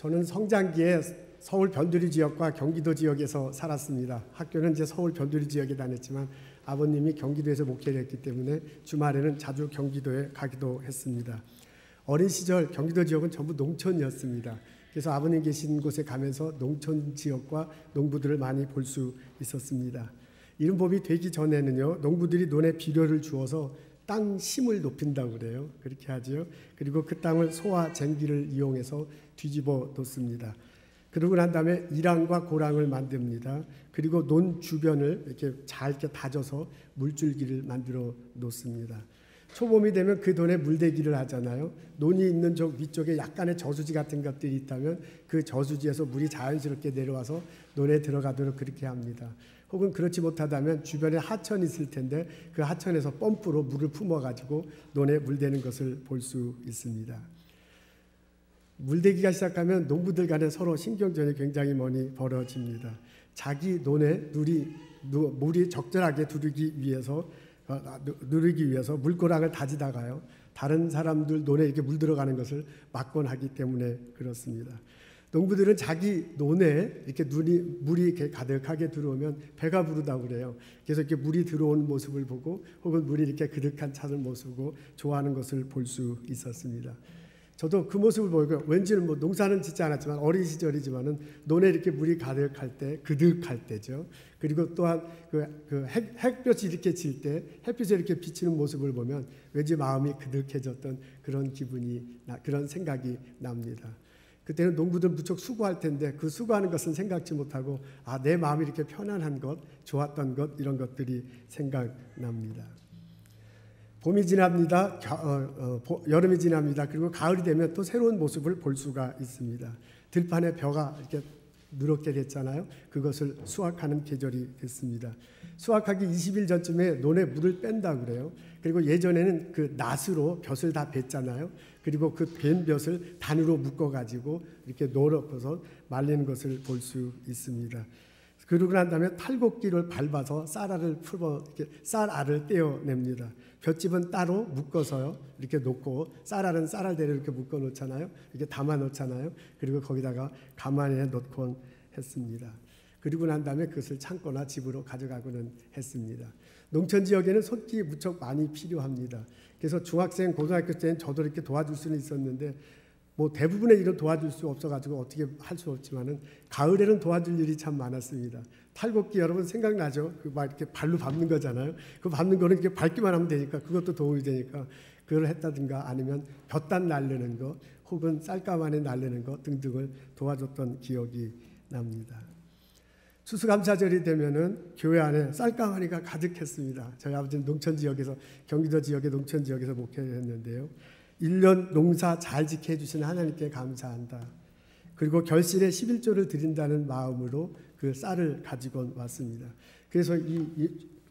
저는 성장기에 서울 변두리 지역과 경기도 지역에서 살았습니다. 학교는 이제 서울 변두리 지역에 다녔지만 아버님이 경기도에서 목회를 했기 때문에 주말에는 자주 경기도에 가기도 했습니다. 어린 시절 경기도 지역은 전부 농촌이었습니다. 그래서 아버님 계신 곳에 가면서 농촌 지역과 농부들을 많이 볼 수 있었습니다. 이른봄이 되기 전에는요, 농부들이 논에 비료를 주어서 땅 심을 높인다고 그래요. 그렇게 하죠. 그리고 그 땅을 소와 쟁기를 이용해서 뒤집어 놓습니다. 그러고 난 다음에 이랑과 고랑을 만듭니다. 그리고 논 주변을 이렇게 잘 이렇게 다져서 물줄기를 만들어 놓습니다. 초봄이 되면 그 논에 물대기를 하잖아요. 논이 있는 저 위쪽에 약간의 저수지 같은 것들이 있다면 그 저수지에서 물이 자연스럽게 내려와서 논에 들어가도록 그렇게 합니다. 혹은 그렇지 못하다면 주변에 하천이 있을 텐데 그 하천에서 펌프로 물을 품어가지고 논에 물대는 것을 볼 수 있습니다. 물대기가 시작하면 농부들 간에 서로 신경전이 굉장히 많이 벌어집니다. 자기 논에 물이 적절하게 누르기 위해서 물고랑을 다지다가요, 다른 사람들 논에 이렇게 물 들어가는 것을 막곤 하기 때문에 그렇습니다. 농부들은 자기 논에 이렇게 물이 이렇게 가득하게 들어오면 배가 부르다고 그래요. 그래서 이렇게 물이 들어오는 모습을 보고 혹은 물이 이렇게 그득한 차는 모습을 보고 좋아하는 것을 볼 수 있었습니다. 저도 그 모습을 보고 왠지는 뭐 농사는 짓지 않았지만 어린 시절이지만은 논에 이렇게 물이 가득할 때, 그득할 때죠. 그리고 또한 그 햇볕이 이렇게 질 때 햇빛에 이렇게 비치는 모습을 보면 왠지 마음이 그득해졌던 그런 그런 생각이 납니다. 그때는 농부들 무척 수고할 텐데 그 수고하는 것은 생각지 못하고 내 마음이 이렇게 편안한 것, 좋았던 것, 이런 것들이 생각납니다. 봄이 지납니다. 여름이 지납니다. 그리고 가을이 되면 또 새로운 모습을 볼 수가 있습니다. 들판에 벼가 이렇게 누렇게 됐잖아요. 그것을 수확하는 계절이 됐습니다. 수확하기 20일 전쯤에 논에 물을 뺀다고 그래요. 그리고 예전에는 그 낫으로 벼슬 다 뱄잖아요. 그리고 그 벤 벼슬 단으로 묶어가지고 이렇게 넣어서 말리는 것을 볼 수 있습니다. 그러고 난 다음에 탈곡기를 밟아서 쌀알을 떼어냅니다. 볏짚은 따로 묶어서요, 이렇게 놓고 쌀알은 쌀알대로 이렇게 묶어 놓잖아요. 이렇게 담아 놓잖아요. 그리고 거기다가 가마니에 넣곤 했습니다. 그리고 난 다음에 그것을 창고나 집으로 가져가고는 했습니다. 농촌 지역에는 손길이 무척 많이 필요합니다. 그래서 중학생, 고등학교 때는 저도 이렇게 도와줄 수는 있었는데 뭐 대부분의 일은 도와줄 수 없어가지고 어떻게 할 수 없지만은 가을에는 도와줄 일이 참 많았습니다. 탈곡기 여러분 생각나죠? 그 막 이렇게 발로 밟는 거잖아요. 그 밟는 거는 이렇게 밟기만 하면 되니까 그것도 도움이 되니까 그걸 했다든가 아니면 볕단 날르는 거 혹은 쌀가마니 날르는 거 등등을 도와줬던 기억이 납니다. 추수감사절이 되면은 교회 안에 쌀가마니가 가득했습니다. 저희 아버지는 농촌 지역에서 경기도 지역의 농촌 지역에서 목회를 했는데요. 1년 농사 잘 지켜 주신 하나님께 감사한다. 그리고 결실에 11조를 드린다는 마음으로 그 쌀을 가지고 왔습니다. 그래서 이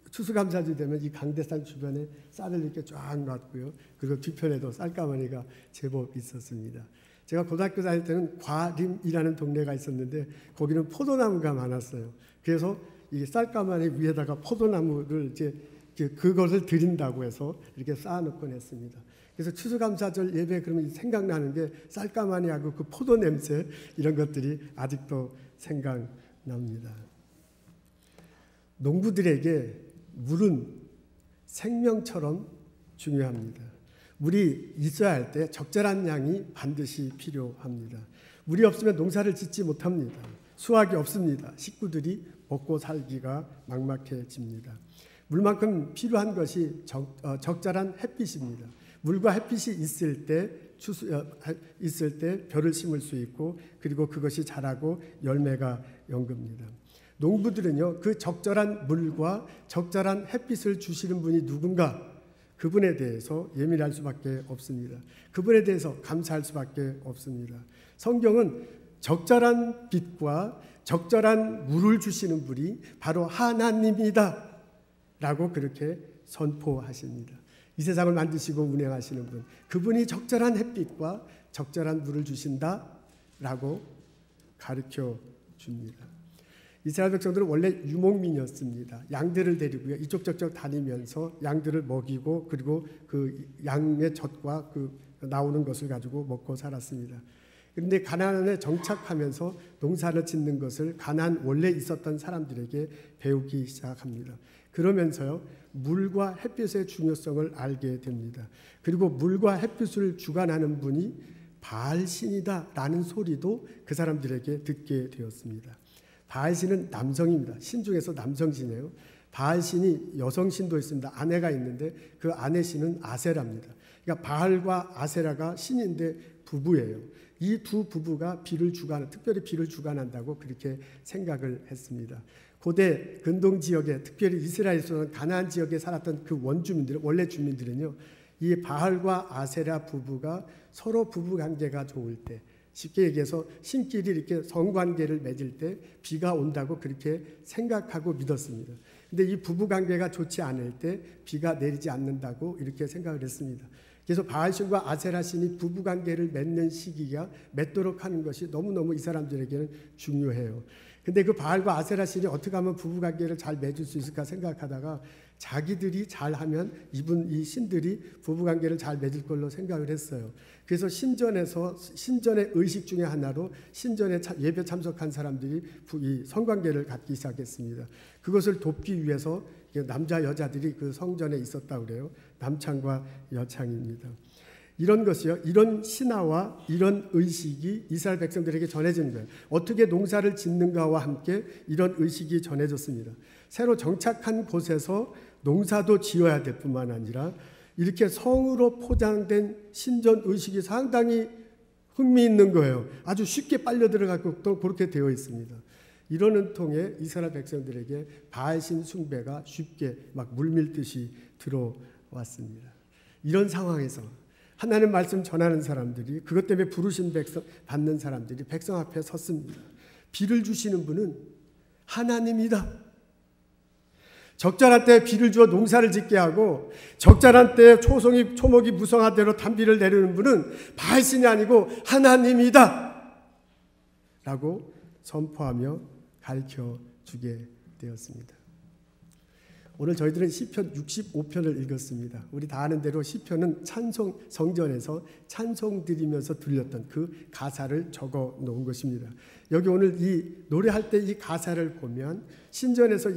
추수감사절이 되면 이 강대산 주변에 쌀을 이렇게 쫙 놨고요. 그리고 뒤편에도 쌀가마니가 제법 있었습니다. 제가 고등학교 다닐 때는 과림이라는 동네가 있었는데 거기는 포도나무가 많았어요. 그래서 이 쌀가마니 위에다가 포도나무를 이제 그것을 드린다고 해서 이렇게 쌓아놓곤 했습니다. 그래서 추수감사절 예배 그러면 생각나는 게 쌀가마니하고 그 포도 냄새 이런 것들이 아직도 생각납니다. 농부들에게 물은 생명처럼 중요합니다. 물이 있어야 할 때 적절한 양이 반드시 필요합니다. 물이 없으면 농사를 짓지 못합니다. 수확이 없습니다. 식구들이 먹고 살기가 막막해집니다. 물만큼 필요한 것이 적절한 햇빛입니다. 물과 햇빛이 있을 때 벼를 심을 수 있고 그리고 그것이 자라고 열매가 연급니다. 농부들은요, 그 적절한 물과 적절한 햇빛을 주시는 분이 누군가 그분에 대해서 예민할 수밖에 없습니다. 그분에 대해서 감사할 수밖에 없습니다. 성경은 적절한 빛과 적절한 물을 주시는 분이 바로 하나님이다 라고 그렇게 선포하십니다. 이 세상을 만드시고 운행하시는 분, 그분이 적절한 햇빛과 적절한 물을 주신다라고 가르쳐 줍니다. 이스라엘 백성들은 원래 유목민이었습니다. 양들을 데리고요, 이쪽 저쪽 다니면서 양들을 먹이고 그리고 그 양의 젖과 그 나오는 것을 가지고 먹고 살았습니다. 그런데 가나안에 정착하면서 농사를 짓는 것을 가나안 원래 있었던 사람들에게 배우기 시작합니다. 그러면서요, 물과 햇빛의 중요성을 알게 됩니다. 그리고 물과 햇빛을 주관하는 분이 바알신이다 라는 소리도 그 사람들에게 듣게 되었습니다. 바알신은 남성입니다. 신 중에서 남성신이에요. 바알신이 여성신도 있습니다. 아내가 있는데 그 아내 신은 아세라입니다. 그러니까 바알과 아세라가 신인데 부부예요. 이 두 부부가 특별히 비를 주관한다고 그렇게 생각을 했습니다. 고대 근동 지역에, 특별히 이스라엘에서는 가나안 지역에 살았던 그 원주민들, 원래 주민들은요, 이 바알과 아세라 부부가 서로 부부 관계가 좋을 때, 쉽게 얘기해서 신끼리 이렇게 성관계를 맺을 때 비가 온다고 그렇게 생각하고 믿었습니다. 근데 이 부부 관계가 좋지 않을 때 비가 내리지 않는다고 이렇게 생각을 했습니다. 그래서 바알신과 아세라신이 부부 관계를 맺는 시기가 맺도록 하는 것이 너무너무 이 사람들에게는 중요해요. 근데 그 바알과 아세라신이 어떻게 하면 부부 관계를 잘 맺을 수 있을까 생각하다가 자기들이 잘하면 이 신들이 부부 관계를 잘 맺을 걸로 생각을 했어요. 그래서 신전의 의식 중에 하나로 신전에 예배 참석한 사람들이 이 성관계를 갖기 시작했습니다. 그것을 돕기 위해서 남자 여자들이 그 성전에 있었다고 그래요. 남창과 여창입니다. 이런 것이요, 이런 신화와 이런 의식이 이스라엘 백성들에게 전해진 거예요. 어떻게 농사를 짓는가와 함께 이런 의식이 전해졌습니다. 새로 정착한 곳에서 농사도 지어야 될 뿐만 아니라 이렇게 성으로 포장된 신전 의식이 상당히 흥미있는 거예요. 아주 쉽게 빨려 들어가고 또 그렇게 되어 있습니다. 이러는 통에 이스라엘 백성들에게 바알신 숭배가 쉽게 막 물밀듯이 들어왔습니다. 이런 상황에서 하나님 말씀 전하는 사람들이, 그것 때문에 부르심 받는 사람들이 백성 앞에 섰습니다. 비를 주시는 분은 하나님이다. 적절한 때에 비를 주어 농사를 짓게 하고 적절한 때에 초목이 무성하대로 단비를 내리는 분은 바알신이 아니고 하나님이다 라고 선포하며 가르쳐 주게 되었습니다. 오늘 저희들은 시편 65편을 읽었습니다. 우리 다 아는 대로 시편은 성전에서 찬송 드리면서 들렸던 그 가사를 적어 놓은 것입니다. 여기 오늘 이 노래할 때 이 가사를 보면 신전에서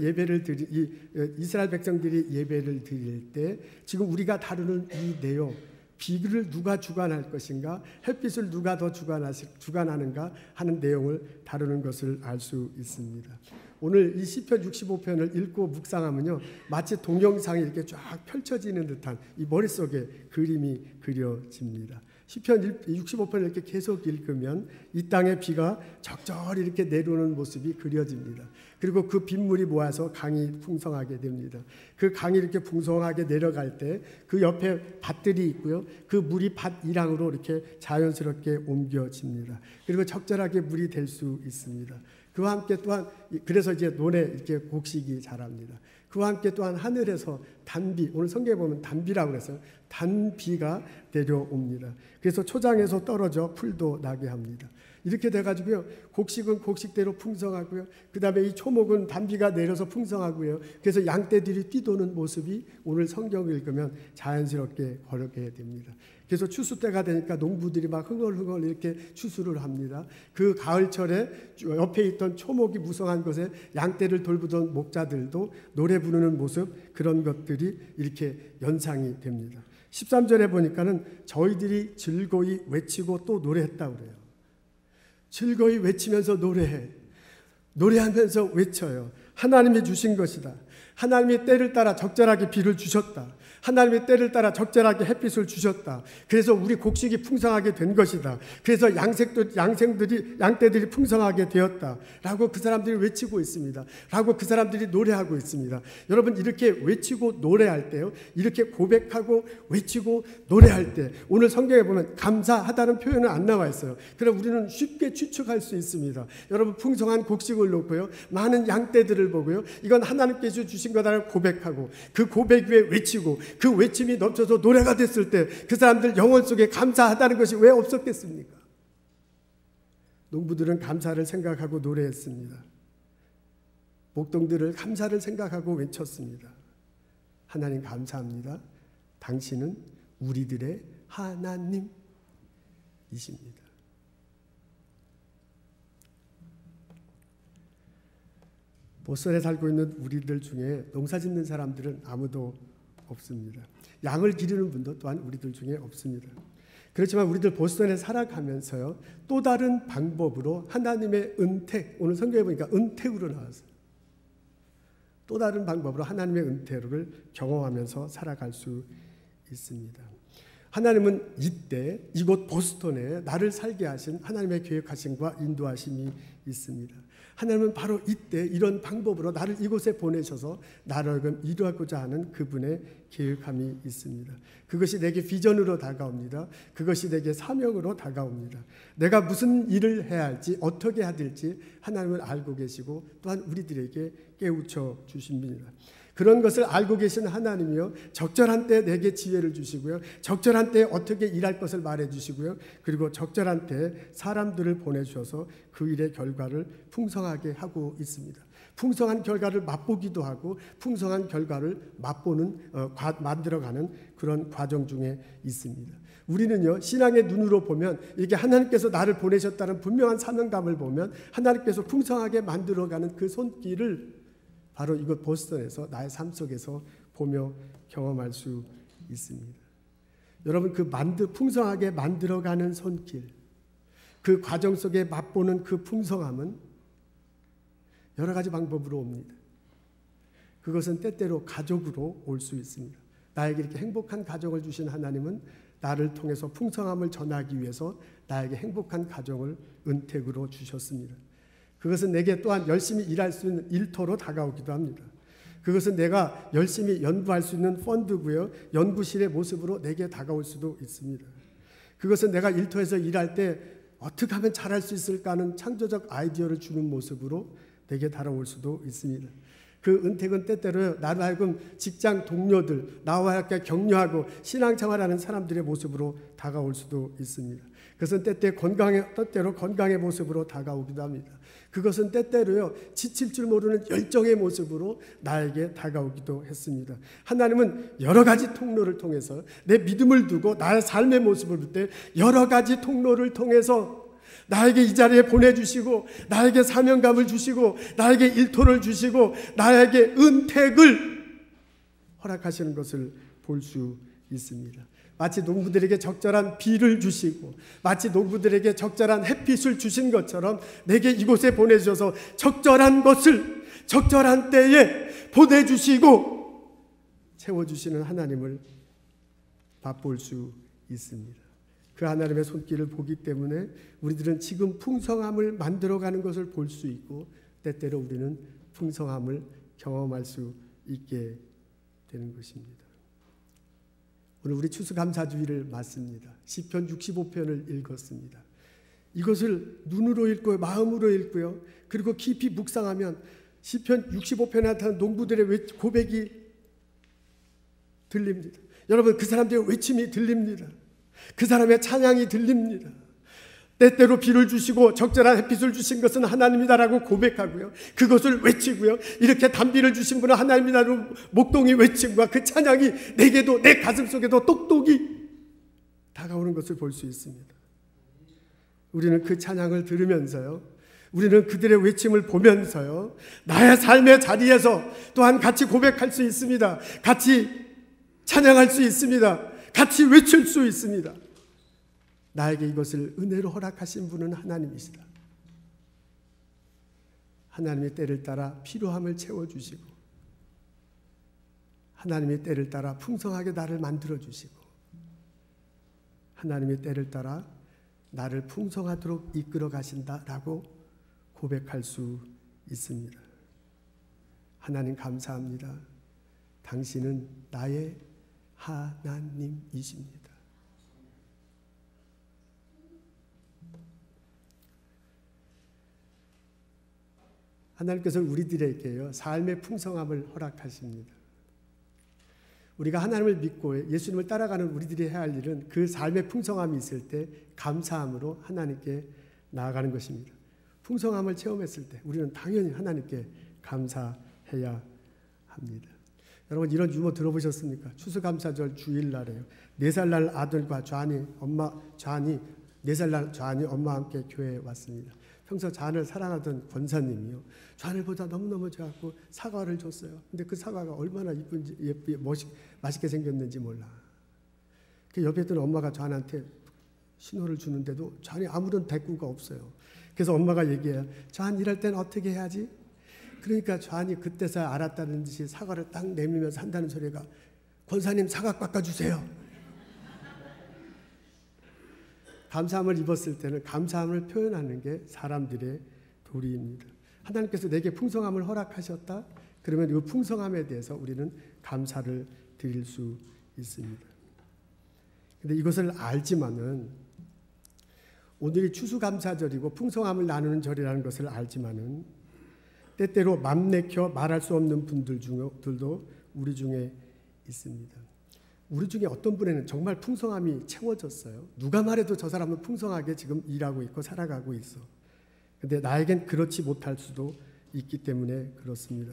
이스라엘 백성들이 예배를 드릴 때 지금 우리가 다루는 이 내용, 비를 누가 주관할 것인가, 햇빛을 누가 더 주관하는가 하는 내용을 다루는 것을 알 수 있습니다. 오늘 이 시편 65편을 읽고 묵상하면요, 마치 동영상이 이렇게 쫙 펼쳐지는 듯한 이 머릿속에 그림이 그려집니다. 시편 65편을 이렇게 계속 읽으면 이 땅에 비가 적절히 이렇게 내려오는 모습이 그려집니다. 그리고 그 빗물이 모아서 강이 풍성하게 됩니다. 그 강이 이렇게 풍성하게 내려갈 때 그 옆에 밭들이 있고요. 그 물이 밭 이랑으로 이렇게 자연스럽게 옮겨집니다. 그리고 적절하게 물이 될 수 있습니다. 그와 함께 또한, 그래서 이제 논에 이렇게 곡식이 자랍니다. 그와 함께 또한 하늘에서 단비, 오늘 성경에 보면 단비라고 그랬어요. 단비가 내려옵니다. 그래서 초장에서 떨어져 풀도 나게 합니다. 이렇게 돼가지고요, 곡식은 곡식대로 풍성하고요, 그 다음에 이 초목은 단비가 내려서 풍성하고요. 그래서 양떼들이 뛰도는 모습이 오늘 성경을 읽으면 자연스럽게 걸게 됩니다. 그래서 추수 때가 되니까 농부들이 막 흥얼흥얼 이렇게 추수를 합니다. 그 가을철에 옆에 있던 초목이 무성한 곳에 양떼를 돌보던 목자들도 노래 부르는 모습, 그런 것들이 이렇게 연상이 됩니다. 13절에 보니까는 저희들이 즐거이 외치고 또 노래했다고 그래요. 즐거이 외치면서 노래하면서 외쳐요. 하나님이 주신 것이다. 하나님이 때를 따라 적절하게 비를 주셨다. 하나님의 때를 따라 적절하게 햇빛을 주셨다. 그래서 우리 곡식이 풍성하게 된 것이다. 그래서 양떼들이 풍성하게 되었다. 라고 그 사람들이 외치고 있습니다. 라고 그 사람들이 노래하고 있습니다. 여러분, 이렇게 외치고 노래할 때요, 이렇게 고백하고 외치고 노래할 때 오늘 성경에 보면 감사하다는 표현은 안 나와 있어요. 그럼 우리는 쉽게 추측할 수 있습니다. 여러분, 풍성한 곡식을 놓고요, 많은 양떼들을 보고요, 이건 하나님께서 주신 거다라고 고백하고 그 고백 위에 외치고 그 외침이 넘쳐서 노래가 됐을 때 그 사람들 영혼 속에 감사하다는 것이 왜 없었겠습니까? 농부들은 감사를 생각하고 노래했습니다. 목동들을 감사를 생각하고 외쳤습니다. 하나님 감사합니다. 당신은 우리들의 하나님이십니다. 보스턴에 살고 있는 우리들 중에 농사 짓는 사람들은 아무도 없습니다. 양을 기르는 분도 또한 우리들 중에 없습니다. 그렇지만 우리들 보스턴에 살아가면서요, 또 다른 방법으로 하나님의 은택, 오늘 성경에 보니까 은택으로 나왔어요. 또 다른 방법으로 하나님의 은택을 경험하면서 살아갈 수 있습니다. 하나님은 이때 이곳 보스턴에 나를 살게 하신 하나님의 계획하심과 인도하심이 있습니다. 하나님은 바로 이때 이런 방법으로 나를 이곳에 보내셔서 나를 이루고자 하는 그분의 계획함이 있습니다. 그것이 내게 비전으로 다가옵니다. 그것이 내게 사명으로 다가옵니다. 내가 무슨 일을 해야 할지, 어떻게 해야 될지 하나님은 알고 계시고 또한 우리들에게 깨우쳐 주십니다. 그런 것을 알고 계신 하나님이요, 적절한 때 내게 지혜를 주시고요, 적절한 때 어떻게 일할 것을 말해 주시고요, 그리고 적절한 때 사람들을 보내주셔서 그 일의 결과를 풍성하게 하고 있습니다. 풍성한 결과를 맛보기도 하고 풍성한 결과를 맛보는 만들어가는 그런 과정 중에 있습니다. 우리는요, 신앙의 눈으로 보면 이게 하나님께서 나를 보내셨다는 분명한 사명감을 보면 하나님께서 풍성하게 만들어가는 그 손길을 바로 이곳 보스턴에서 나의 삶 속에서 보며 경험할 수 있습니다. 여러분, 그 풍성하게 만들어가는 손길, 그 과정 속에 맛보는 그 풍성함은 여러 가지 방법으로 옵니다. 그것은 때때로 가족으로 올 수 있습니다. 나에게 이렇게 행복한 가정을 주신 하나님은 나를 통해서 풍성함을 전하기 위해서 나에게 행복한 가정을 은택으로 주셨습니다. 그것은 내게 또한 열심히 일할 수 있는 일터로 다가오기도 합니다. 그것은 내가 열심히 연구할 수 있는 펀드고요, 연구실의 모습으로 내게 다가올 수도 있습니다. 그것은 내가 일터에서 일할 때 어떻게 하면 잘할 수 있을까 하는 창조적 아이디어를 주는 모습으로 내게 다가올 수도 있습니다. 그 은택은 때때로 나로 하여금 직장 동료들, 나와 함께 격려하고 신앙생활하는 사람들의 모습으로 다가올 수도 있습니다. 그것은 때때로 건강의 모습으로 다가오기도 합니다. 그것은 때때로요, 지칠 줄 모르는 열정의 모습으로 나에게 다가오기도 했습니다. 하나님은 여러 가지 통로를 통해서 내 믿음을 두고 나의 삶의 모습을 볼 때 여러 가지 통로를 통해서 나에게 이 자리에 보내주시고 나에게 사명감을 주시고 나에게 일터를 주시고 나에게 은택을 허락하시는 것을 볼 수 있습니다. 마치 농부들에게 적절한 비를 주시고 마치 농부들에게 적절한 햇빛을 주신 것처럼 내게 이곳에 보내주셔서 적절한 것을 적절한 때에 보내주시고 채워주시는 하나님을 맛볼 수 있습니다. 그 하나님의 손길을 보기 때문에 우리들은 지금 풍성함을 만들어가는 것을 볼 수 있고 때때로 우리는 풍성함을 경험할 수 있게 되는 것입니다. 오늘 우리 추수감사주일을 맞습니다. 시편 65편을 읽었습니다. 이것을 눈으로 읽고요, 마음으로 읽고요, 그리고 깊이 묵상하면 시편 65편에 나타난 농부들의 고백이 들립니다. 여러분, 그 사람들의 외침이 들립니다. 그 사람의 찬양이 들립니다. 때때로 비를 주시고 적절한 햇빛을 주신 것은 하나님이다라고 고백하고요, 그것을 외치고요, 이렇게 단비를 주신 분은 하나님이다라고 목동이 외침과 그 찬양이 내게도 내 가슴 속에도 똑똑이 다가오는 것을 볼 수 있습니다. 우리는 그 찬양을 들으면서요, 우리는 그들의 외침을 보면서요, 나의 삶의 자리에서 또한 같이 고백할 수 있습니다. 같이 찬양할 수 있습니다. 같이 외칠 수 있습니다. 나에게 이것을 은혜로 허락하신 분은 하나님이시다. 하나님의 때를 따라 필요함을 채워주시고 하나님의 때를 따라 풍성하게 나를 만들어주시고 하나님의 때를 따라 나를 풍성하도록 이끌어 가신다라고 고백할 수 있습니다. 하나님 감사합니다. 당신은 나의 하나님이십니다. 하나님께서 우리들에게요, 삶의 풍성함을 허락하십니다. 우리가 하나님을 믿고 예수님을 따라가는 우리들이 해야 할 일은 그 삶의 풍성함이 있을 때 감사함으로 하나님께 나아가는 것입니다. 풍성함을 체험했을 때 우리는 당연히 하나님께 감사해야 합니다. 여러분, 이런 유머 들어보셨습니까? 추수감사절 주일날에요, 4살 날 아들과 좌니 4살 날 좌니 엄마와 함께 교회에 왔습니다. 평소 좌안을 사랑하던 권사님이요. 좌안을 보다 너무너무 좋아하고 사과를 줬어요. 근데 그 사과가 얼마나 이쁜지, 맛있게 생겼는지 몰라. 그 옆에 있던 엄마가 좌안한테 신호를 주는데도 좌안이 아무런 대꾸가 없어요. 그래서 엄마가 얘기해요. 좌안 이럴 땐 어떻게 해야지? 그러니까 좌안이 그때서야 알았다는 듯이 사과를 딱 내밀면서 한다는 소리가 권사님 사과 깎아주세요. 감사함을 입었을 때는 감사함을 표현하는 게 사람들의 도리입니다. 하나님께서 내게 풍성함을 허락하셨다. 그러면 이 풍성함에 대해서 우리는 감사를 드릴 수 있습니다. 근데 이것을 알지만은 오늘이 추수감사절이고 풍성함을 나누는 절이라는 것을 알지만은 때때로 맘 내켜 말할 수 없는 분들도 우리 중에 있습니다. 우리 중에 어떤 분에는 정말 풍성함이 채워졌어요. 누가 말해도 저 사람은 풍성하게 지금 일하고 있고 살아가고 있어. 근데 나에겐 그렇지 못할 수도 있기 때문에 그렇습니다.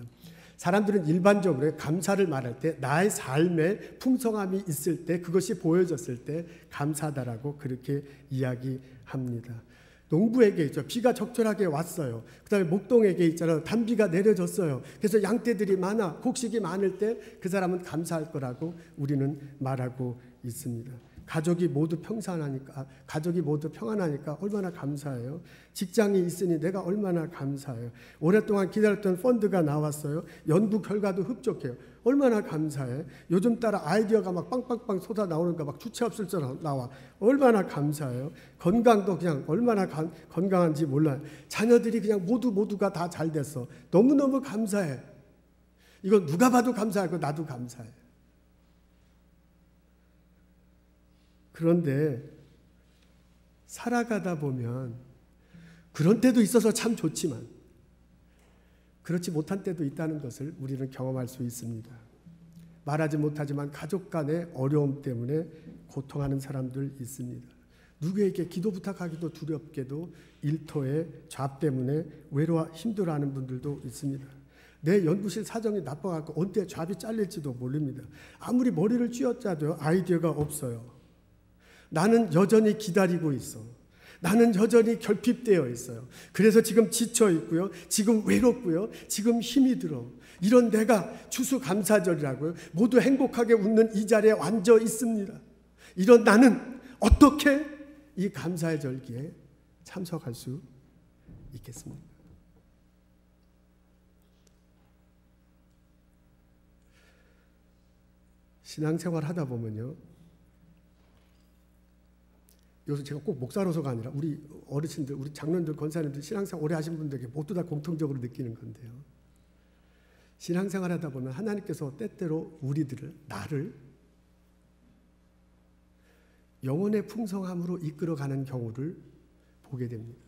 사람들은 일반적으로 감사를 말할 때 나의 삶에 풍성함이 있을 때 그것이 보여졌을 때 감사하다라고 그렇게 이야기합니다. 농부에게 있죠. 비가 적절하게 왔어요. 그 다음에 목동에게 있잖아요. 단비가 내려졌어요. 그래서 양떼들이 많아 곡식이 많을 때 그 사람은 감사할 거라고 우리는 말하고 있습니다. 가족이 모두 평안하니까 얼마나 감사해요. 직장이 있으니 내가 얼마나 감사해요. 오랫동안 기다렸던 펀드가 나왔어요. 연구 결과도 흡족해요. 얼마나 감사해. 요즘 따라 아이디어가 막 빵빵빵 쏟아 나오는가 막 주체 없을 줄 나와. 얼마나 감사해요. 건강도 그냥 얼마나 건강한지 몰라요. 자녀들이 그냥 모두가 다 잘 됐어. 너무너무 감사해. 이거 누가 봐도 감사하고 나도 감사해. 그런데 살아가다 보면 그런 때도 있어서 참 좋지만 그렇지 못한 때도 있다는 것을 우리는 경험할 수 있습니다. 말하지 못하지만 가족 간의 어려움 때문에 고통하는 사람들 있습니다. 누구에게 기도 부탁하기도 두렵게도 일터의 잡 때문에 외로워 힘들어하는 분들도 있습니다. 내 연구실 사정이 나빠갖고 언제 잡이 잘릴지도 모릅니다. 아무리 머리를 쥐어짜도 아이디어가 없어요. 나는 여전히 기다리고 있어. 나는 여전히 결핍되어 있어요. 그래서 지금 지쳐 있고요. 지금 외롭고요. 지금 힘이 들어. 이런 내가 추수감사절이라고요. 모두 행복하게 웃는 이 자리에 앉아 있습니다. 이런 나는 어떻게 이 감사의 절기에 참석할 수 있겠습니까? 신앙생활 하다 보면요. 이것은 제가 꼭 목사로서가 아니라 우리 어르신들, 우리 장로님들, 권사님들 신앙생활 오래 하신 분들에게 모두 다 공통적으로 느끼는 건데요. 신앙생활 하다 보면 하나님께서 때때로 우리들을, 나를 영혼의 풍성함으로 이끌어가는 경우를 보게 됩니다.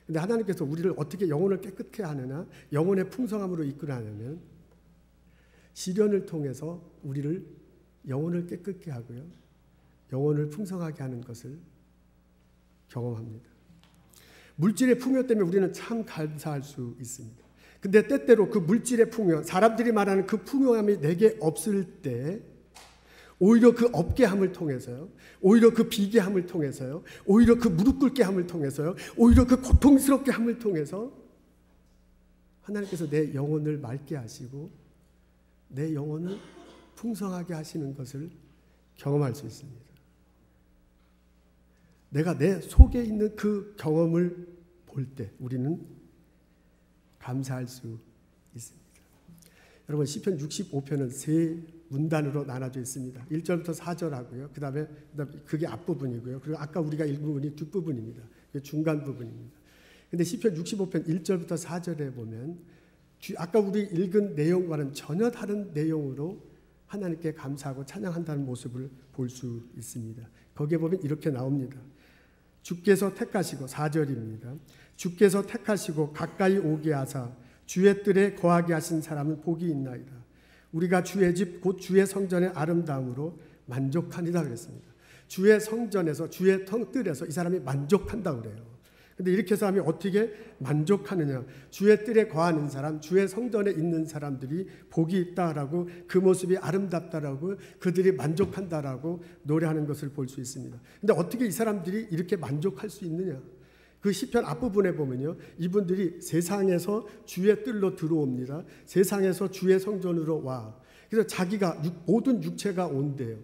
그런데 하나님께서 우리를 어떻게 영혼을 깨끗게 하느냐, 영혼의 풍성함으로 이끌어가냐면 시련을 통해서 우리를 영혼을 깨끗게 하고요. 영혼을 풍성하게 하는 것을 경험합니다. 물질의 풍요 때문에 우리는 참 감사할 수 있습니다. 근데 때때로 그 물질의 풍요, 사람들이 말하는 그 풍요함이 내게 없을 때 오히려 그 없게함을 통해서요. 오히려 그 비게함을 통해서요. 오히려 그 무릎 꿇게 함을 통해서요. 오히려 그 고통스럽게 함을 통해서 하나님께서 내 영혼을 맑게 하시고 내 영혼을 풍성하게 하시는 것을 경험할 수 있습니다. 내가 내 속에 있는 그 경험을 볼 때 우리는 감사할 수 있습니다. 여러분 시편 65편은 세 문단으로 나눠져 있습니다. 1절부터 4절하고요. 그다음에 그게 앞부분이고요. 그리고 아까 우리가 읽은 부분이 뒷부분입니다. 중간 부분입니다. 근데 시편 65편 1절부터 4절에 보면 아까 우리 읽은 내용과는 전혀 다른 내용으로 하나님께 감사하고 찬양한다는 모습을 볼 수 있습니다. 거기에 보면 이렇게 나옵니다. 주께서 택하시고 4절입니다. 주께서 택하시고 가까이 오게 하사 주의 뜰에 거하게 하신 사람은 복이 있나이다. 우리가 주의 집 곧 주의 성전의 아름다움으로 만족하니다 그랬습니다. 주의 성전에서 주의 뜰에서 이 사람이 만족한다 그래요. 근데 이렇게 사람이 어떻게 만족하느냐? 주의 뜰에 거하는 사람, 주의 성전에 있는 사람들이 복이 있다라고 그 모습이 아름답다라고 그들이 만족한다라고 노래하는 것을 볼 수 있습니다. 근데 어떻게 이 사람들이 이렇게 만족할 수 있느냐? 그 시편 앞부분에 보면요, 이분들이 세상에서 주의 뜰로 들어옵니다. 세상에서 주의 성전으로 와. 그래서 자기가 모든 육체가 온대요.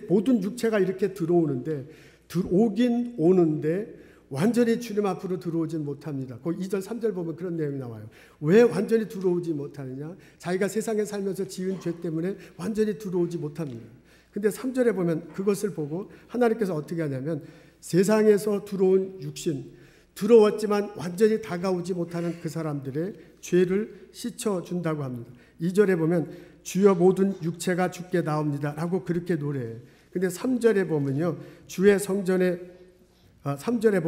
모든 육체가 이렇게 들어오는데, 들어오긴 오는데 완전히 주님 앞으로 들어오진 못합니다. 그 2절 3절 보면 그런 내용이 나와요. 왜 완전히 들어오지 못하느냐? 자기가 세상에 살면서 지은 죄 때문에 완전히 들어오지 못합니다. 근데 3절에 보면 그것을 보고 하나님께서 어떻게 하냐면, 세상에서 들어온 육신, 들어왔지만 완전히 다가오지 못하는 그 사람들의 죄를 씻어준다고 합니다. 2절에 보면 주여 모든 육체가 주께 나옵니다 라고 그렇게 노래해요. 근데 3절에 보면요, 주의 성전에 3절에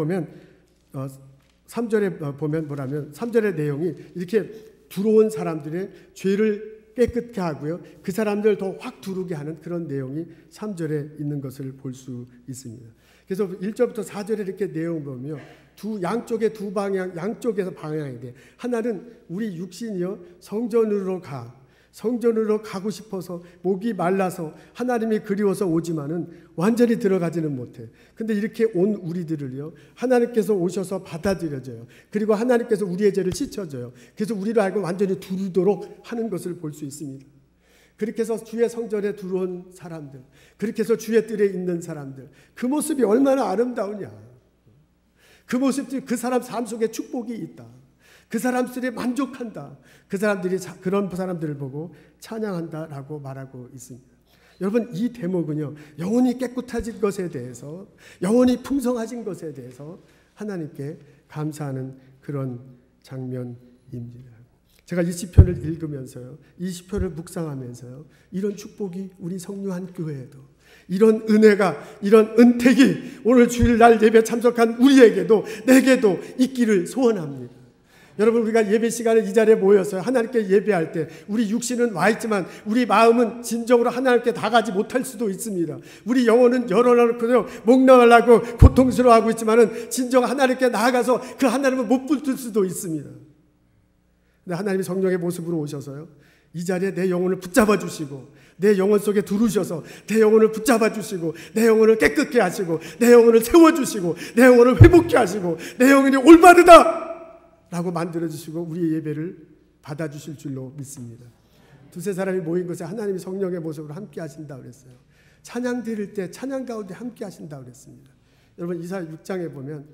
보면 뭐라면 3절의 내용이 이렇게 들어온 사람들의 죄를 깨끗게 하고요, 그 사람들 더 확 두르게 하는 그런 내용이 3절에 있는 것을 볼 수 있습니다. 그래서 1절부터 4절에 이렇게 내용을 보면 양쪽에 두 방향, 양쪽에서 방향이 돼. 하나는 우리 육신이요, 성전으로 가고 싶어서 목이 말라서 하나님이 그리워서 오지만은 완전히 들어가지는 못해. 근데 이렇게 온 우리들을요, 하나님께서 오셔서 받아들여줘요. 그리고 하나님께서 우리의 죄를 씻어줘요. 그래서 우리를 알고 완전히 두르도록 하는 것을 볼 수 있습니다. 그렇게 해서 주의 성전에 들어온 사람들, 그렇게 해서 주의 뜰에 있는 사람들, 그 모습이 얼마나 아름다우냐. 그 모습들이 그 사람 삶 속에 축복이 있다. 그 사람들이 만족한다. 그 사람들이 그런 사람들을 보고 찬양한다라고 말하고 있습니다. 여러분, 이 대목은요, 영혼이 깨끗해진 것에 대해서, 영혼이 풍성해진 것에 대해서 하나님께 감사하는 그런 장면입니다. 제가 이 시편을 읽으면서요, 이 시편을 묵상하면서요, 이런 축복이 우리 성류한 교회에도, 이런 은혜가, 이런 은택이 오늘 주일날 예배 참석한 우리에게도, 내게도 있기를 소원합니다. 여러분, 우리가 예배 시간에 이 자리에 모여서 하나님께 예배할 때 우리 육신은 와 있지만 우리 마음은 진정으로 하나님께 나가지 못할 수도 있습니다. 우리 영혼은 열어놓고 목나가려고 고통스러워하고 있지만은 진정 하나님께 나아가서 그 하나님을 못 붙들 수도 있습니다. 근데 하나님이 성령의 모습으로 오셔서요, 이 자리에 내 영혼을 붙잡아 주시고, 내 영혼 속에 들어오셔서 내 영혼을 붙잡아 주시고, 내 영혼을 깨끗게 하시고, 내 영혼을 세워주시고, 내 영혼을 회복케 하시고, 내 영혼이 올바르다 라고 만들어주시고 우리의 예배를 받아주실 줄로 믿습니다. 두세 사람이 모인 곳에 하나님이 성령의 모습으로 함께 하신다고 그랬어요. 찬양 드릴 때 찬양 가운데 함께 하신다고 그랬습니다. 여러분, 이사야 6장에 보면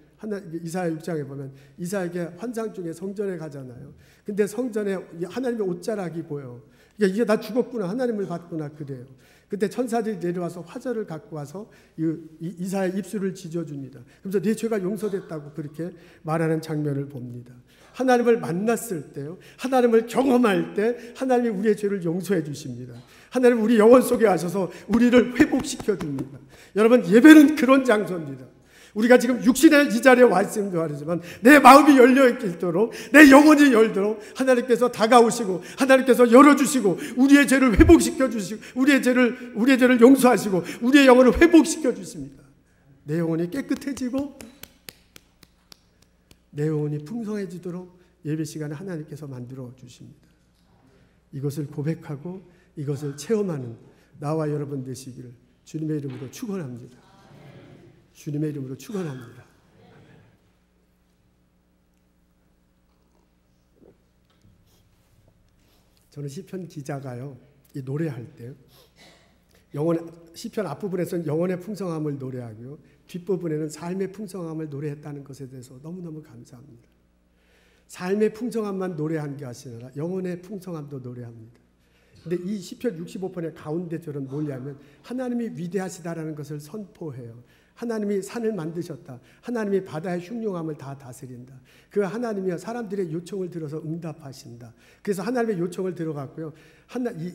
이사야에게 환상 중에 성전에 가잖아요. 근데 성전에 하나님의 옷자락이 보여. 이게 나 죽었구나, 하나님을 봤구나, 그래요. 그때 천사들이 내려와서 화절을 갖고 와서 이사야의 입술을 지져줍니다. 그래서 내 죄가 용서됐다고 그렇게 말하는 장면을 봅니다. 하나님을 만났을 때요, 하나님을 경험할 때 하나님이 우리의 죄를 용서해 주십니다. 하나님 우리 영혼 속에 하셔서 우리를 회복시켜 줍니다. 여러분, 예배는 그런 장소입니다. 우리가 지금 육신의 이 자리에 와 있음도 하지만 내 마음이 열려 있도록, 내 영혼이 열도록 하나님께서 다가오시고, 하나님께서 열어주시고, 우리의 죄를 회복시켜 주시고, 우리의 죄를 용서하시고, 우리의 영혼을 회복시켜 주십니다. 내 영혼이 깨끗해지고 내 영혼이 풍성해지도록 예배 시간에 하나님께서 만들어 주십니다. 이것을 고백하고 이것을 체험하는 나와 여러분 되시기를 주님의 이름으로 축원합니다. 주님의 이름으로 축원합니다. 저는 시편 기자가요, 이 노래할 때 시편 앞부분에서는 영혼의 풍성함을 노래하고요, 뒷부분에는 삶의 풍성함을 노래했다는 것에 대해서 너무너무 감사합니다. 삶의 풍성함만 노래한 게 아니라 영혼의 풍성함도 노래합니다. 근데 이 시편 65편의 가운데 저는 뭐냐면 하나님이 위대하시다라는 것을 선포해요. 하나님이 산을 만드셨다. 하나님이 바다의 흉흉함을 다 다스린다. 그 하나님이 사람들의 요청을 들어서 응답하신다. 그래서 하나님의 요청을 들어갔고요,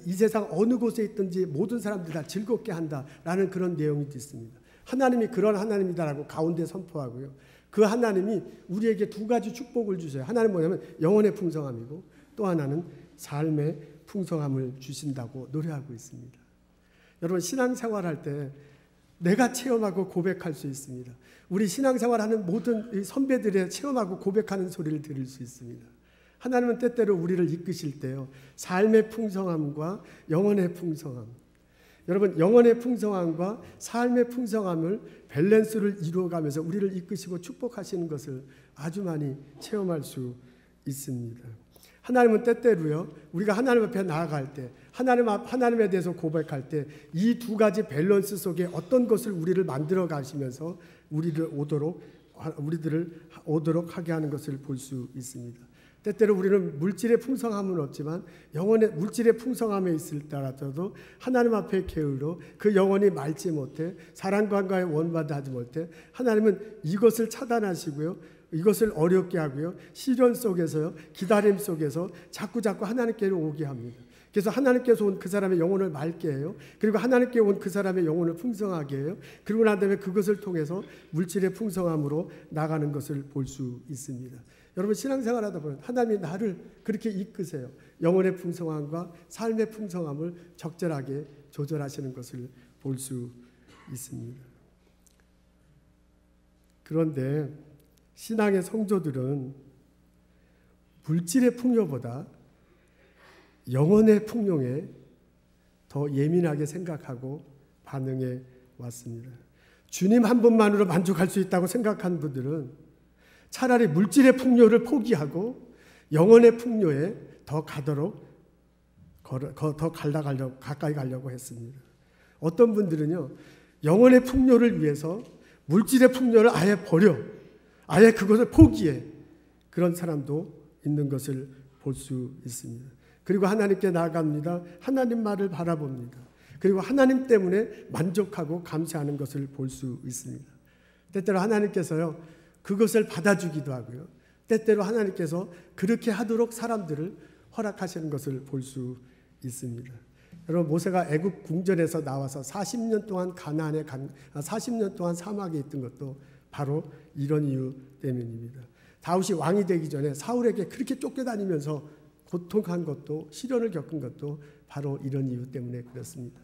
이 세상 어느 곳에 있든지 모든 사람들 다 즐겁게 한다라는 그런 내용이 있습니다. 하나님이 그런 하나님이다라고 가운데 선포하고요, 그 하나님이 우리에게 두 가지 축복을 주셔요. 하나는 뭐냐면 영혼의 풍성함이고, 또 하나는 삶의 풍성함을 주신다고 노래하고 있습니다. 여러분, 신앙생활할 때 내가 체험하고 고백할 수 있습니다. 우리 신앙생활하는 모든 선배들의 체험하고 고백하는 소리를 들을 수 있습니다. 하나님은 때때로 우리를 이끄실 때요, 삶의 풍성함과 영혼의 풍성함, 여러분, 영혼의 풍성함과 삶의 풍성함을 밸런스를 이루어가면서 우리를 이끄시고 축복하시는 것을 아주 많이 체험할 수 있습니다. 하나님은 때때로요, 우리가 하나님 앞에 나아갈 때, 하나님에 대해서 고백할 때 이 두 가지 밸런스 속에 어떤 것을 우리를 만들어 가시면서 우리들을 오도록 하게 하는 것을 볼 수 있습니다. 때때로 우리는 물질의 풍성함은 없지만 영혼의 물질의 풍성함에 있을 때라도 하나님 앞에 게을러 그 영혼이 맑지 못해 사랑관과의 원바다 하지 못해 하나님은 이것을 차단하시고요, 이것을 어렵게 하고요, 시련 속에서요, 기다림 속에서 자꾸 하나님께로 오게 합니다. 그래서 하나님께서 온 그 사람의 영혼을 맑게 해요. 그리고 하나님께 온 그 사람의 영혼을 풍성하게 해요. 그리고 난 다음에 그것을 통해서 물질의 풍성함으로 나가는 것을 볼 수 있습니다. 여러분, 신앙생활하다 보면 하나님이 나를 그렇게 이끄세요. 영혼의 풍성함과 삶의 풍성함을 적절하게 조절하시는 것을 볼 수 있습니다. 그런데 신앙의 성도들은 물질의 풍요보다 영혼의 풍요에 더 예민하게 생각하고 반응해 왔습니다. 주님 한 분만으로 만족할 수 있다고 생각한 분들은 차라리 물질의 풍요를 포기하고 영혼의 풍요에 더 가까이 가려고 했습니다. 어떤 분들은요, 영혼의 풍요를 위해서 물질의 풍요를 아예 버려, 아예 그것을 포기해, 그런 사람도 있는 것을 볼 수 있습니다. 그리고 하나님께 나아갑니다. 하나님 말을 바라봅니다. 그리고 하나님 때문에 만족하고 감사하는 것을 볼 수 있습니다. 때때로 하나님께서요, 그것을 받아주기도 하고요, 때때로 하나님께서 그렇게 하도록 사람들을 허락하시는 것을 볼 수 있습니다. 여러분, 모세가 애굽 궁전에서 나와서 40년 동안 40년 동안 사막에 있던 것도 바로 이런 이유 때문입니다. 다윗이 왕이 되기 전에 사울에게 그렇게 쫓겨다니면서 고통한 것도, 시련을 겪은 것도 바로 이런 이유 때문에 그렇습니다.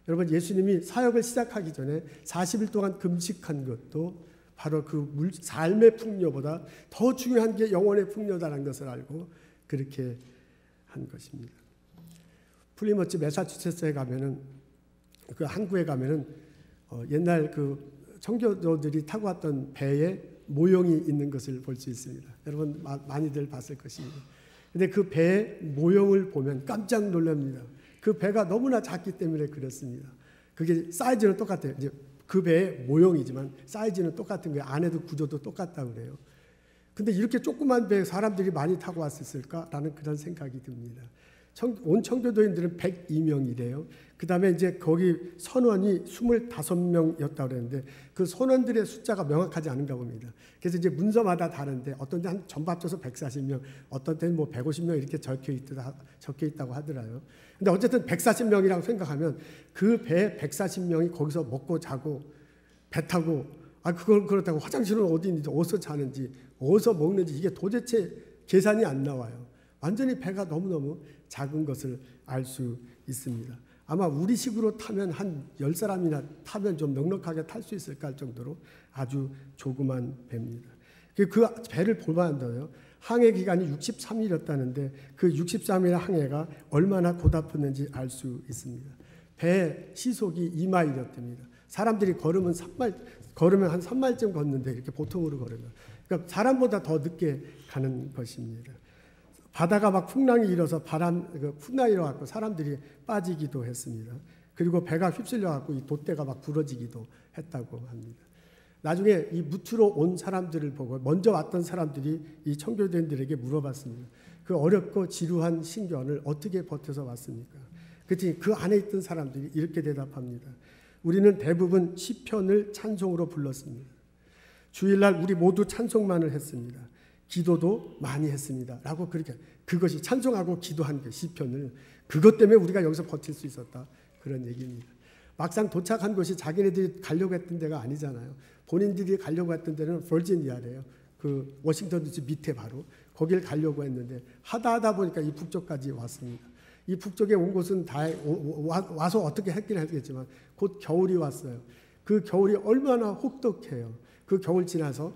여러분, 예수님이 사역을 시작하기 전에 40일 동안 금식한 것도 바로 그 삶의 풍요보다 더 중요한 게 영혼의 풍요다라는 것을 알고 그렇게 한 것입니다. 플리머스 매사추세츠에 가면은, 그 항구에 가면은 옛날 그 청교도들이 타고 왔던 배에 모형이 있는 것을 볼 수 있습니다. 여러분 많이들 봤을 것입니다. 근데 그 배의 모형을 보면 깜짝 놀랍니다. 그 배가 너무나 작기 때문에 그렇습니다. 그게 사이즈는 똑같아요. 이제 그 배의 모형이지만 사이즈는 똑같은 거예요. 안에도 구조도 똑같다고 그래요. 근데 이렇게 조그만 배에 사람들이 많이 타고 왔을까라는 그런 생각이 듭니다. 온 청교도인들은 102명이래요. 그 다음에 이제 거기 선원이 25명이었다고 그랬는데 그 선원들의 숫자가 명확하지 않은가 봅니다. 그래서 이제 문서마다 다른데 어떤 데는 전부 합쳐서 140명, 어떤 때는 뭐 150명 이렇게 적혀 있다고 하더라고요. 근데 어쨌든 140명이라고 생각하면 그 배 140명이 거기서 먹고 자고 배 타고, 그걸 그렇다고 화장실은 어디 있는지, 어디서 자는지, 어디서 먹는지, 이게 도대체 계산이 안 나와요. 완전히 배가 너무너무 작은 것을 알 수 있습니다. 아마 우리 식으로 타면 한 10사람이나 타면 좀 넉넉하게 탈 수 있을까 할 정도로 아주 조그만 배입니다. 그 배를 볼만한데요, 항해 기간이 63일이었다는데 그 63일 항해가 얼마나 고달팠는지 알 수 있습니다. 배 시속이 2마일이었답니다. 사람들이 걸으면 한 3마일쯤 걷는데 이렇게 보통으로 걸으면, 그러니까 사람보다 더 늦게 가는 것입니다. 바다가 막 풍랑이 일어서 풍랑이 일어갖고 사람들이 빠지기도 했습니다. 그리고 배가 휩쓸려갖고 이 돛대가 막 부러지기도 했다고 합니다. 나중에 이 무트로 온 사람들을 보고 먼저 왔던 사람들이 이 청교도인들에게 물어봤습니다. 그 어렵고 지루한 신견을 어떻게 버텨서 왔습니까? 그랬더니 그 안에 있던 사람들이 이렇게 대답합니다. 우리는 대부분 시편을 찬송으로 불렀습니다. 주일날 우리 모두 찬송만을 했습니다. 기도도 많이 했습니다. 라고 그렇게, 그것이 찬송하고 기도한 게 시편을, 그것 때문에 우리가 여기서 버틸 수 있었다, 그런 얘기입니다. 막상 도착한 곳이 자기네들이 가려고 했던 데가 아니잖아요. 본인들이 가려고 했던 데는 버지니아래요. 그 워싱턴 DC 밑에 바로 거길 가려고 했는데 하다 보니까 이 북쪽까지 왔습니다. 이 북쪽에 온 곳은 다 와서 어떻게 했긴 했겠지만 곧 겨울이 왔어요. 그 겨울이 얼마나 혹독해요. 그 겨울 지나서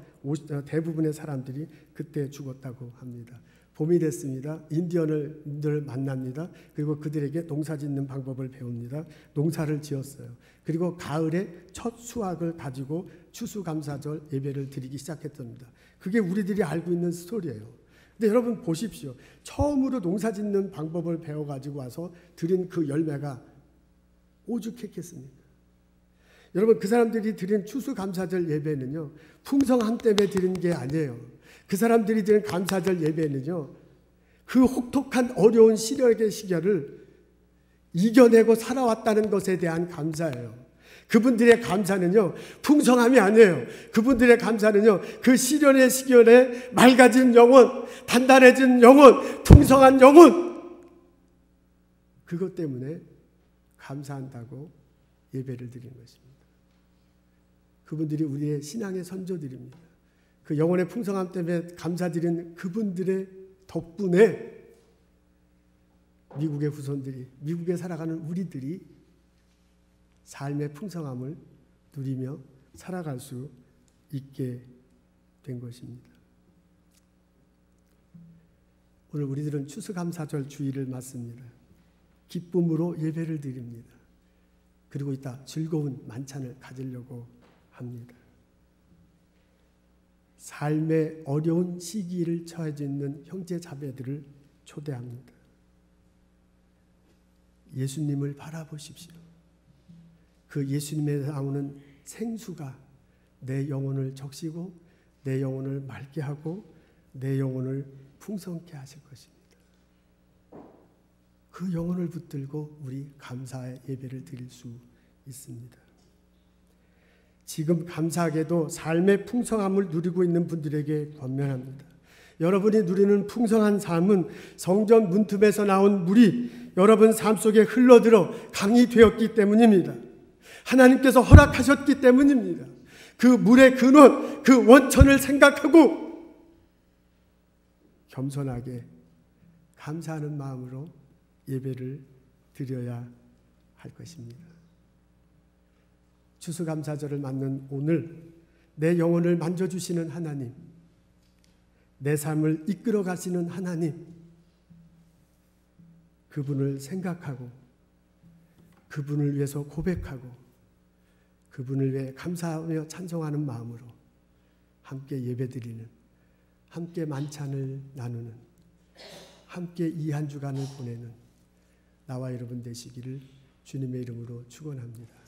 대부분의 사람들이 그때 죽었다고 합니다. 봄이 됐습니다. 인디언을 만납니다. 그리고 그들에게 농사 짓는 방법을 배웁니다. 농사를 지었어요. 그리고 가을에 첫 수확을 가지고 추수감사절 예배를 드리기 시작했답니다. 그게 우리들이 알고 있는 스토리예요. 근데 여러분 보십시오. 처음으로 농사 짓는 방법을 배워가지고 와서 드린 그 열매가 오죽했겠습니까? 여러분 그 사람들이 드린 추수감사절 예배는요, 풍성함 때문에 드린 게 아니에요. 그 사람들이 드린 감사절 예배는요, 그 혹독한 어려운 시력의 시절을 이겨내고 살아왔다는 것에 대한 감사예요. 그분들의 감사는요, 풍성함이 아니에요. 그분들의 감사는요, 그 시련의 시절에 맑아진 영혼, 단단해진 영혼, 풍성한 영혼, 그것 때문에 감사한다고 예배를 드리는 것입니다. 그분들이 우리의 신앙의 선조들입니다. 그 영혼의 풍성함 때문에 감사드린 그분들의 덕분에 미국의 후손들이, 미국에 살아가는 우리들이 삶의 풍성함을 누리며 살아갈 수 있게 된 것입니다. 오늘 우리들은 추수감사절 주일을 맞습니다. 기쁨으로 예배를 드립니다. 그리고 이따 즐거운 만찬을 가지려고 합니다. 삶의 어려운 시기를 처해 있는 형제 자매들을 초대합니다. 예수님을 바라보십시오. 그 예수님에서 나오는 생수가 내 영혼을 적시고 내 영혼을 맑게 하고 내 영혼을 풍성케 하실 것입니다. 그 영혼을 붙들고 우리 감사의 예배를 드릴 수 있습니다. 지금 감사하게도 삶의 풍성함을 누리고 있는 분들에게 권면합니다. 여러분이 누리는 풍성한 삶은 성전 문틈에서 나온 물이 여러분 삶 속에 흘러들어 강이 되었기 때문입니다. 하나님께서 허락하셨기 때문입니다. 그 물의 근원, 그 원천을 생각하고 겸손하게 감사하는 마음으로 예배를 드려야 할 것입니다. 추수감사절을 맞는 오늘 내 영혼을 만져주시는 하나님, 내 삶을 이끌어 가시는 하나님, 그분을 생각하고 그분을 위해서 고백하고 그분을 위해 감사하며 찬송하는 마음으로 함께 예배드리는, 함께 만찬을 나누는, 함께 이 한 주간을 보내는 나와 여러분 되시기를 주님의 이름으로 축원합니다.